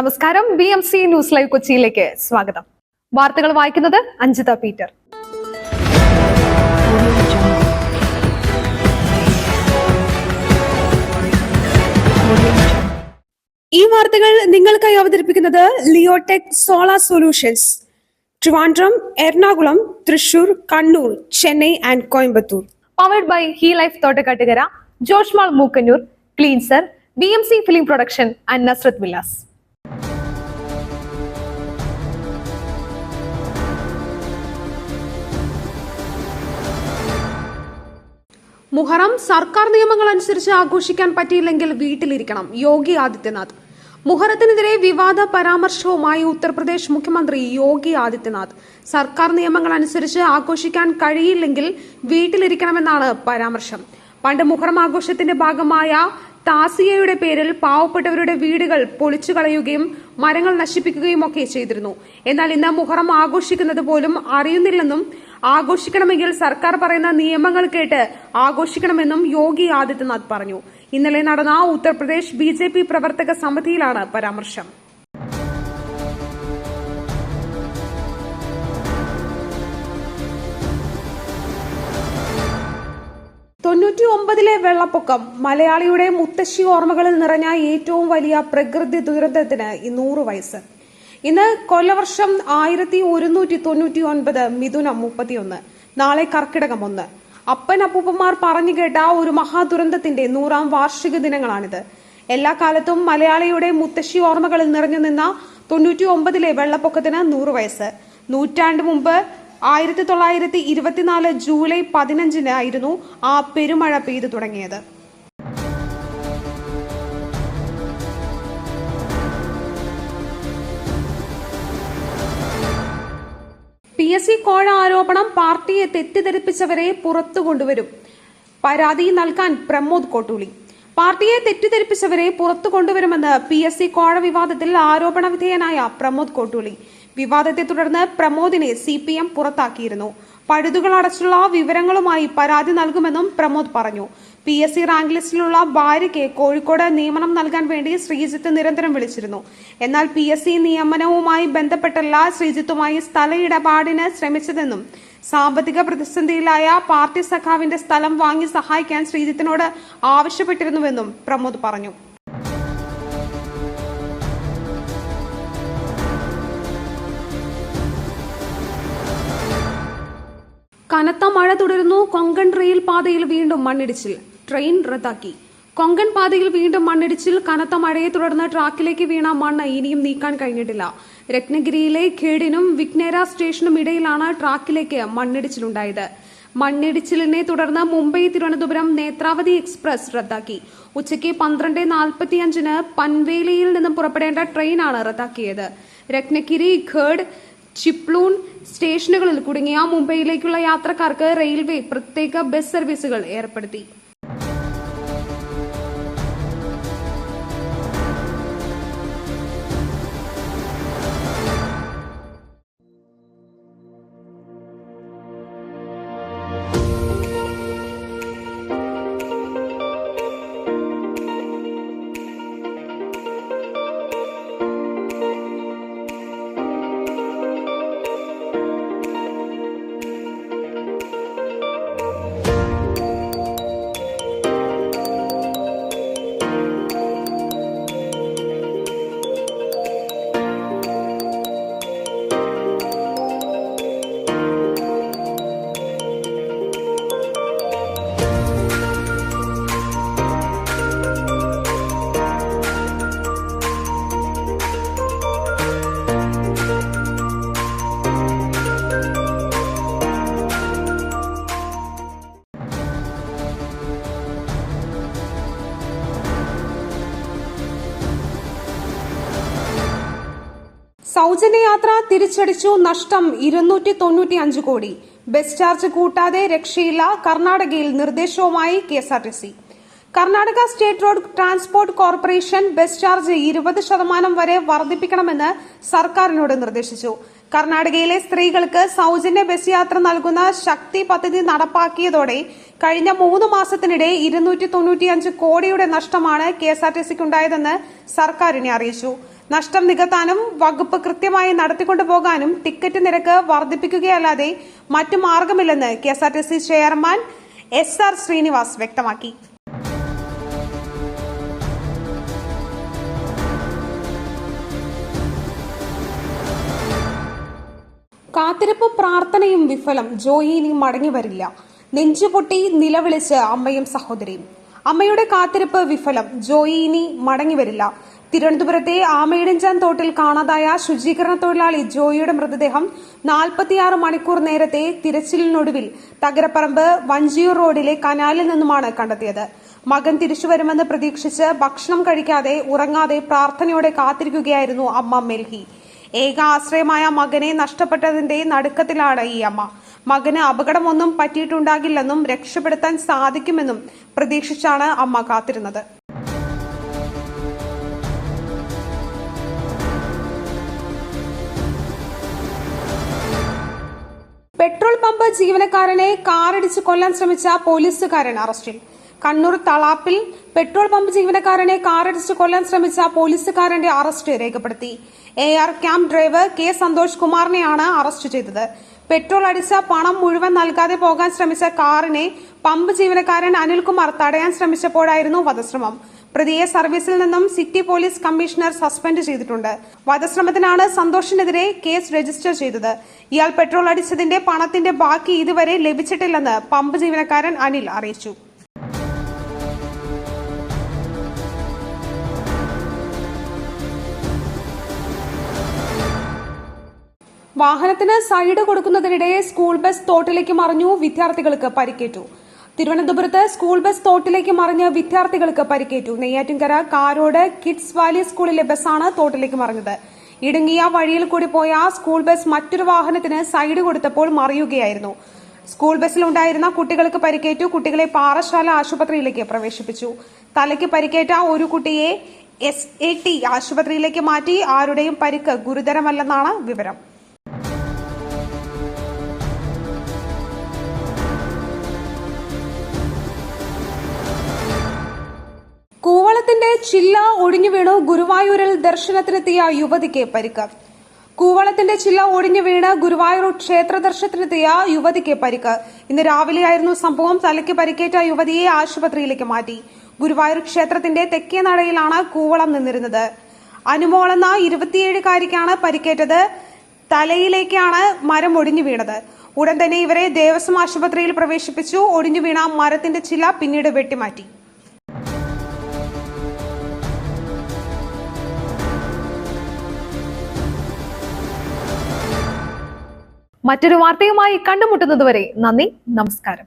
നമസ്കാരം. BMC news live കൊച്ചിയിലേക്ക് സ്വാഗതം. വാർത്തകൾ വായിക്കുന്നത് അഞ്ജിത പീറ്റർ. ഈ വാർത്തകൾ നിങ്ങൾക്കായി അവതരിപ്പിക്കുന്നത് Leotech solar solutions, Trivandrum, Ernakulam, Thrissur, Kannur, Chennai and Coimbatore. Powered by He Life Thottakkattukara, Joshmall Mookkannoor, cleanser, BMC film production and Nazrath villas. Muharram സർക്കാർ നിയമങ്ങൾ അനുസരിച്ച് ആഘോഷിക്കാൻ പറ്റിയില്ലെങ്കിൽ വീട്ടിലിരിക്കണം, യോഗി ആദിത്യനാഥ്. മുഹറത്തിനെതിരെ വിവാദ പരാമർശവുമായി ഉത്തർപ്രദേശ് മുഖ്യമന്ത്രി യോഗി ആദിത്യനാഥ്. സർക്കാർ നിയമങ്ങൾ അനുസരിച്ച് ആഘോഷിക്കാൻ കഴിയില്ലെങ്കിൽ വീട്ടിലിരിക്കണമെന്നാണ് പരാമർശം. പണ്ട് മുഹറം ആഘോഷത്തിന്റെ ഭാഗമായ താസിയയുടെ പേരിൽ പാവപ്പെട്ടവരുടെ വീടുകൾ പൊളിച്ചു കളയുകയും മരങ്ങൾ നശിപ്പിക്കുകയും ഒക്കെ ചെയ്തിരുന്നു. എന്നാൽ ഇന്ന് മുഹറം ആഘോഷിക്കുന്നത് പോലും അറിയുന്നില്ലെന്നും ആഘോഷിക്കണമെങ്കിൽ സർക്കാർ പറയുന്ന നിയമങ്ങൾ കേട്ട് ആഘോഷിക്കണമെന്നും യോഗി ആദിത്യനാഥ് പറഞ്ഞു. ഇന്നലെ നടന്ന ഉത്തർപ്രദേശ് BJP പ്രവർത്തക സമിതിയിലാണ് പരാമർശം. തൊണ്ണൂറ്റിയൊമ്പതിലെ വെള്ളപ്പൊക്കം മലയാളിയുടെ മുത്തശ്ശി ഓർമ്മകളിൽ നിറഞ്ഞ ഏറ്റവും വലിയ പ്രകൃതി ദുരന്തത്തിന് 100 വയസ്സ്. ഇന്ന് കൊല്ലവർഷം 1199, മിഥുനം 31. നാളെ കർക്കിടകം 1. അപ്പൻ അപ്പൂപ്പന്മാർ പറഞ്ഞു കേട്ട ഒരു മഹാദുരന്തത്തിന്റെ 100ാം വാർഷിക ദിനങ്ങളാണിത്. എല്ലാ കാലത്തും മലയാളിയുടെ മുത്തശ്ശി ഓർമ്മകളിൽ നിറഞ്ഞു നിന്ന 99ലെ വെള്ളപ്പൊക്കത്തിന് 100 വയസ്സ്. നൂറ്റാണ്ട് മുമ്പ് 1924 ജൂലൈ 15 ആയിരുന്നു ആ പെരുമഴ പെയ്തു തുടങ്ങിയത്. PSC കോഴ ആരോപണം പാർട്ടിയെ തെറ്റിദ്ധരിപ്പിച്ചവരെ പുറത്തു കൊണ്ടുവരും, പരാതി നൽകാൻ പ്രമോദ് കോട്ടൂളി. പാർട്ടിയെ തെറ്റിദ്ധരിപ്പിച്ചവരെ പുറത്തു കൊണ്ടുവരുമെന്ന് PSC കോഴ വിവാദത്തിൽ ആരോപണ വിധേയനായ പ്രമോദ് കോട്ടൂളി. വിവാദത്തെ തുടർന്ന് പ്രമോദിനെ CPM പുറത്താക്കിയിരുന്നു. പഴുതുകൾ അടച്ചുള്ള വിവരങ്ങളുമായി പരാതി നൽകുമെന്നും പ്രമോദ് പറഞ്ഞു. PSC റാങ്ക് ലിസ്റ്റിലുള്ള ഭാര്യയ്ക്ക് കോഴിക്കോട് നിയമനം നൽകാൻ വേണ്ടി ശ്രീജിത്ത് നിരന്തരം വിളിച്ചിരുന്നു. എന്നാൽ PSC നിയമനവുമായി ബന്ധപ്പെട്ടല്ല ശ്രീജിത്തുമായി സ്ഥല ഇടപാടിന് ശ്രമിച്ചതെന്നും സാമ്പത്തിക പ്രതിസന്ധിയിലായ പാർട്ടി സഖാവിന്റെ സ്ഥലം വാങ്ങി സഹായിക്കാൻ ശ്രീജിത്തിനോട് ആവശ്യപ്പെട്ടിരുന്നുവെന്നും പ്രമോദ് പറഞ്ഞു. കനത്ത മഴ തുടരുന്നു. കൊങ്കൺ റെയിൽ പാതയിൽ വീണ്ടും മണ്ണിടിച്ചിൽ, ട്രെയിൻ റദ്ദാക്കി. കൊങ്കൺ പാതയിൽ വീണ്ടും മണ്ണിടിച്ചിൽ. കനത്ത മഴയെ തുടർന്ന് ട്രാക്കിലേക്ക് വീണ മണ്ണ് ഇനിയും നീക്കാൻ കഴിഞ്ഞിട്ടില്ല. രത്നഗിരിയിലെ ഖേഡിനും വിഗ്നേര സ്റ്റേഷനും ഇടയിലാണ് ട്രാക്കിലേക്ക് മണ്ണിടിച്ചിലുണ്ടായത്. മണ്ണിടിച്ചിലിനെ തുടർന്ന് മുംബൈ തിരുവനന്തപുരം നേത്രാവതി എക്സ്പ്രസ് റദ്ദാക്കി. ഉച്ചയ്ക്ക് 12:45 പൻവേലിയിൽ നിന്നും പുറപ്പെടേണ്ട ട്രെയിനാണ് റദ്ദാക്കിയത്. രത്നഗിരി, ഖേഡ്, ചിപ്ലൂൺ സ്റ്റേഷനുകളിൽ കുടുങ്ങിയ മുംബൈയിലേക്കുള്ള യാത്രക്കാർക്ക് റെയിൽവേ പ്രത്യേക ബസ് സർവീസുകൾ ഏർപ്പെടുത്തി. സൗജന്യ യാത്ര തിരിച്ചടിച്ചു, നഷ്ടം 295 കോടി. ബസ് ചാർജ് കൂട്ടാതെ രക്ഷയില്ല, കർണാടകയിൽ നിർദ്ദേശവുമായി KSRTC. Karnataka state road transport corporation bus charge 20% വരെ വർദ്ധിപ്പിക്കണമെന്ന് സർക്കാരിനോട് നിർദ്ദേശിച്ചു. കർണാടകയിലെ സ്ത്രീകൾക്ക് സൗജന്യ ബസ് യാത്ര നൽകുന്ന ശക്തി പദ്ധതി നടപ്പാക്കിയതോടെ കഴിഞ്ഞ 3 മാസത്തിനിടെ 295 കോടിയുടെ നഷ്ടമാണ് KSRTCക്കുണ്ടായതെന്ന് സർക്കാരിനെ അറിയിച്ചു. നഷ്ടം നികത്താനും വകുപ്പ് കൃത്യമായി നടത്തിക്കൊണ്ടുപോകാനും ടിക്കറ്റ് നിരക്ക് വർദ്ധിപ്പിക്കുകയല്ലാതെ മറ്റു മാർഗമില്ലെന്ന് KSRTC ചെയർമാൻ SR ശ്രീനിവാസ് വ്യക്തമാക്കി. കാത്തിരിപ്പ് പ്രാർത്ഥനയും വിഫലം. ജോയി ഇനി മടങ്ങി വരില്ല. നെഞ്ചുപൊട്ടി നിലവിളിച്ച് അമ്മയും സഹോദരിയും. അമ്മയുടെ കാത്തിരിപ്പ് വിഫലം. ജോയി ഇനി മടങ്ങി വരില്ല. തിരുവനന്തപുരത്തെ ആമയിടഞ്ചാൻ തോട്ടിൽ കാണാതായ ശുചീകരണ തൊഴിലാളി ജോയിയുടെ മൃതദേഹം 46 മണിക്കൂർ നേരത്തെ തിരച്ചിലിനൊടുവിൽ തകരപ്പറമ്പ് വഞ്ചിയൂർ റോഡിലെ കനാലിൽ നിന്നുമാണ് കണ്ടെത്തിയത്. മകൻ തിരിച്ചുവരുമെന്ന് പ്രതീക്ഷിച്ച് ഭക്ഷണം കഴിക്കാതെ ഉറങ്ങാതെ പ്രാർത്ഥനയോടെ കാത്തിരിക്കുകയായിരുന്നു അമ്മ മെൽഹി. ഏക ആശ്രയമായ മകനെ നഷ്ടപ്പെട്ടതിന്റെ നടുക്കത്തിലാണ് ഈ അമ്മ. മകന് അപകടമൊന്നും പറ്റിയിട്ടുണ്ടാകില്ലെന്നും രക്ഷപ്പെടുത്താൻ സാധിക്കുമെന്നും പ്രതീക്ഷിച്ചാണ് അമ്മ കാത്തിരുന്നത്. പെട്രോൾ പമ്പ് ജീവനക്കാരനെ കാറിടിച്ച് കൊല്ലാൻ ശ്രമിച്ച പോലീസുകാരൻ അറസ്റ്റിൽ. കണ്ണൂർ തളാപ്പിൽ പെട്രോൾ പമ്പ് ജീവനക്കാരനെ കാറിടിച്ച് കൊല്ലാൻ ശ്രമിച്ച പോലീസുകാരന്റെ അറസ്റ്റ് രേഖപ്പെടുത്തി. AR camp driver K Santhosh കുമാറിനെയാണ് അറസ്റ്റ് ചെയ്തത്. പെട്രോൾ അടിച്ച പണം മുഴുവൻ നൽകാതെ പോകാൻ ശ്രമിച്ച കാറിനെ പമ്പ് ജീവനക്കാരൻ അനിൽകുമാർ തടയാൻ ശ്രമിച്ചപ്പോഴായിരുന്നു വധശ്രമം. പ്രതിയെ സർവീസിൽ നിന്നും സിറ്റി പോലീസ് കമ്മീഷണർ സസ്പെൻഡ് ചെയ്തിട്ടുണ്ട്. വധശ്രമത്തിനാണ് സന്തോഷിനെതിരെ കേസ് രജിസ്റ്റർ ചെയ്തത്. ഇയാൾ പെട്രോൾ അടിച്ചതിന്റെ പണത്തിന്റെ ബാക്കി ഇതുവരെ ലഭിച്ചിട്ടില്ലെന്ന് പമ്പ് ജീവനക്കാരൻ അനിൽ അറിയിച്ചു. വാഹനത്തിന് സൈഡ് കൊടുക്കുന്നതിനിടെ സ്കൂൾ ബസ് തോട്ടിലേക്ക് മറിഞ്ഞു. വിദ്യാർത്ഥികൾക്ക് പരിക്കേറ്റു. തിരുവനന്തപുരത്ത് സ്കൂൾ ബസ് തോട്ടിലേക്ക് മറിഞ്ഞ് വിദ്യാർത്ഥികൾക്ക് പരിക്കേറ്റു. നെയ്യാറ്റിൻകര കാരോട് കിഡ്സ് വാലി സ്കൂളിലെ ബസ്സാണ് തോട്ടിലേക്ക് മറിഞ്ഞത്. ഇടുങ്ങിയ വഴിയിൽ കൂടി പോയ സ്കൂൾ ബസ് മറ്റൊരു വാഹനത്തിന് സൈഡ് കൊടുത്തപ്പോൾ മറിയുകയായിരുന്നു. സ്കൂൾ ബസ്സിലുണ്ടായിരുന്ന കുട്ടികൾക്ക് പരിക്കേറ്റു. കുട്ടികളെ പാറശാല ആശുപത്രിയിലേക്ക് പ്രവേശിപ്പിച്ചു. തലയ്ക്ക് പരിക്കേറ്റ ഒരു കുട്ടിയെ SAT ആശുപത്രിയിലേക്ക് മാറ്റി. ആരുടെയും പരിക്ക് ഗുരുതരമല്ലെന്നാണ് വിവരം. കൂവളത്തിന്റെ ചില്ല ഒടിഞ്ഞു വീണു. ഗുരുവായൂരിൽ ദർശനത്തിനെത്തിയ യുവതിക്ക് പരിക്ക്. കൂവളത്തിന്റെ ചില്ല ഒടിഞ്ഞു വീണ് ഗുരുവായൂർ ക്ഷേത്ര ദർശനത്തിനെത്തിയ യുവതിക്ക് പരിക്ക്. ഇന്ന് രാവിലെയായിരുന്നു സംഭവം. തലയ്ക്ക് പരിക്കേറ്റ യുവതിയെ ആശുപത്രിയിലേക്ക് മാറ്റി. ഗുരുവായൂർ ക്ഷേത്രത്തിന്റെ തെക്കേ നടയിലാണ് കൂവളം നിന്നിരുന്നത്. അനുമോളെന്ന 27-കാരിക്കാണ് പരിക്കേറ്റത്. തലയിലേക്കാണ് മരം ഒടിഞ്ഞു വീണത്. ഉടൻ തന്നെ ഇവരെ ദേവസ്വം ആശുപത്രിയിൽ പ്രവേശിപ്പിച്ചു. ഒടിഞ്ഞു വീണ മരത്തിന്റെ ചില്ല പിന്നീട് വെട്ടിമാറ്റി. മറ്റൊരു വാർത്തയുമായി കണ്ടുമുട്ടുന്നതുവരെ നന്ദി, നമസ്കാരം.